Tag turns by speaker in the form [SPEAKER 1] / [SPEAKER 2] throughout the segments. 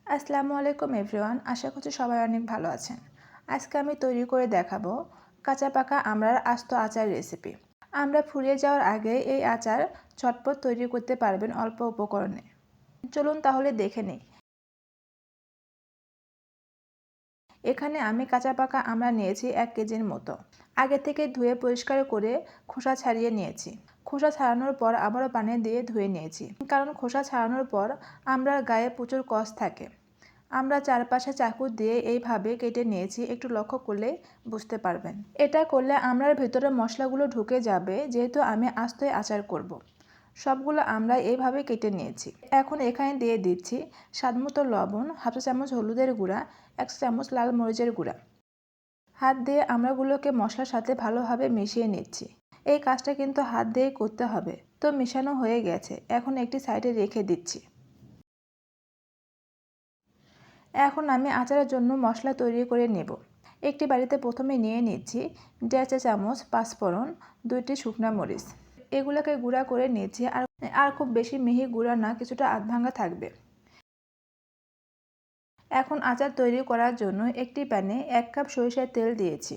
[SPEAKER 1] আসসালামু আলাইকুম এভরিওয়ান, আশা করছি সবাই অনেক ভালো আছেন। আজকে আমি তৈরি করে দেখাবো কাঁচা পাকা আমড়ার আস্ত আচার রেসিপি। আমরা ফুরিয়ে যাওয়ার আগে এই আচার ঝটপট তৈরি করতে পারবেন অল্প উপকরণে। চলুন তাহলে দেখে নিই। এখানে আমি কাঁচা পাকা আমড়া নিয়েছি 1 কেজির মতো। আগে থেকে ধুয়ে পরিষ্কার করে খোসা ছাড়িয়ে নিয়েছি। খোসা ছাড়ানোর পর আবারও পানি দিয়ে ধুয়ে নিয়েছি, কারণ খোসা ছাড়ানোর পর আমড়ার গায়ে প্রচুর কষ থাকে। আমরা চারপাশে চাকু দিয়ে এইভাবে কেটে নিয়েছি, একটু লক্ষ্য করলে বুঝতে পারবেন। এটা করলে আমড়ার ভেতরে মশলাগুলো ঢুকে যাবে, যেহেতু আমি আস্তই আচার করব। সবগুলো আমরা এইভাবে কেটে নিয়েছি। এখন এখানে দিয়ে দিচ্ছি স্বাদমতো লবণ, হাফ চা চামচ হলুদের গুঁড়া, 1 চা চামচ লাল মরিচের গুঁড়া। হাত দিয়ে আমড়াগুলোকে মশলার সাথে ভালোভাবে মিশিয়ে নিচ্ছি। এই কাজটা কিন্তু হাত দিয়েই করতে হবে। তো মেশানো হয়ে গেছে, এখন একটি সাইডে রেখে দিচ্ছি। এখন আমি আচারের জন্য মশলা তৈরি করে নেব। একটি বাড়িতে প্রথমে নিয়ে নিচ্ছি 1.5 চা চামচ পাঁচফোড়ন, 2টি শুকনা মরিচ। এগুলোকে গুঁড়া করে নিয়েছি, আর খুব বেশি মিহি গুঁড়া না, কিছুটা আধভাঙা থাকবে। এখন আচার তৈরি করার জন্য একটি প্যানে 1 কাপ সরিষার তেল দিয়েছি।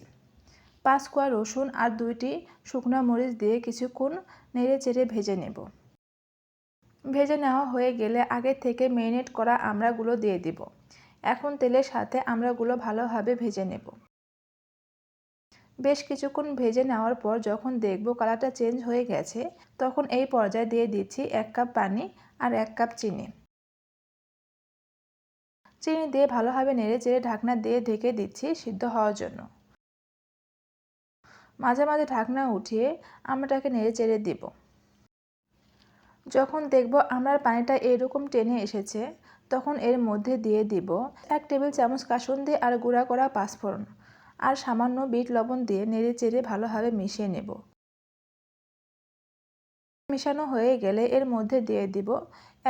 [SPEAKER 1] 5 কোয়া রসুন আর 2টি শুকনা মরিচ দিয়ে কিছুক্ষণ নেড়ে চেড়ে ভেজে নেব। ভেজে নেওয়া হয়ে গেলে আগে থেকে ম্যারিনেট করা আমড়াগুলো দিয়ে দিব। এখন তেলের সাথে আমড়াগুলো ভালোভাবে ভেজে নেব। বেশ কিছুক্ষণ ভেজে নেওয়ার পর যখন দেখব কালারটা চেঞ্জ হয়ে গেছে, তখন এই পর্যায়ে দিয়ে দিচ্ছি 1 কাপ পানি আর 1 কাপ চিনি। চিনি দিয়ে ভালোভাবে নেড়ে চেড়ে ঢাকনা দিয়ে ঢেকে দিচ্ছি সিদ্ধ হওয়ার জন্য। মাঝে মাঝে ঢাকনা উঠিয়ে আমড়াটাকে নেড়ে চেড়ে দিব। যখন দেখব আমড়ার পানিটা এরকম টেনে এসেছে, তখন এর মধ্যে দিয়ে দিব 1 টেবিল চামচ কাসুন্দি আর গুঁড়া করা পাঁচফোড়ন আর সামান্য বিট লবণ দিয়ে নেড়ে চেড়ে ভালোভাবে মিশিয়ে নেব। মিশানো হয়ে গেলে এর মধ্যে দিয়ে দিব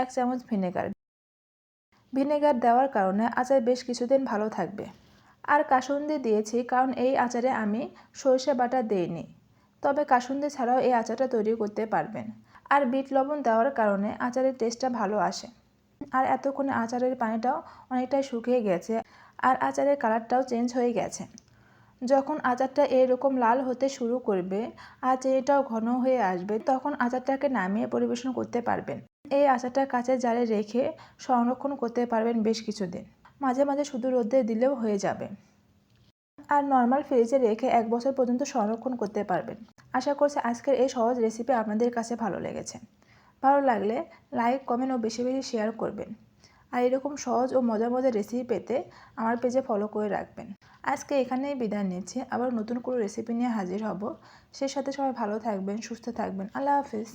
[SPEAKER 1] 1 চামচ ভিনেগার। ভিনেগার দেওয়ার কারণে আচার বেশ কিছুদিন ভালো থাকবে। আর কাসুন্দি দিয়েছি কারণ এই আচারে আমি সরিষা বাটা দেইনি, তবে কাসুন্দি ছাড়াও এই আচারটা তৈরি করতে পারবেন। আর বিট লবণ দেওয়ার কারণে আচারের টেস্টটা ভালো আসে। আর এতক্ষণে আচারের পানিটাও অনেকটাই শুকিয়ে গেছে, আর আচারের কালারটাও চেঞ্জ হয়ে গেছে। যখন আচারটা এরকম লাল হতে শুরু করবে আর চিনিটাও ঘন হয়ে আসবে, তখন আচারটাকে নামিয়ে পরিবেশন করতে পারবেন। এই আচারটা কাঁচের জারে রেখে সংরক্ষণ করতে পারবেন বেশ কিছুদিন। মাঝে মাঝে শুধু রোদে দিলেও হয়ে যাবে। আর নর্মাল ফ্রিজে রেখে 1 বছর পর্যন্ত সংরক্ষণ করতে পারবেন। আশা করছি আজকের এই সহজ রেসিপি আপনাদের কাছে ভালো লেগেছে। ভালো লাগলে লাইক, কমেন্ট ও বেশি বেশি শেয়ার করবেন। আর এরকম সহজ ও মজার মজার রেসিপি পেতে আমার পেজে ফলো করে রাখবেন। আজকে এখানেই বিদায় নিচ্ছি, আবার নতুন কোনো রেসিপি নিয়ে হাজির হব। সেই সাথে সবাই ভালো থাকবেন, সুস্থ থাকবেন। আল্লাহ হাফিজ।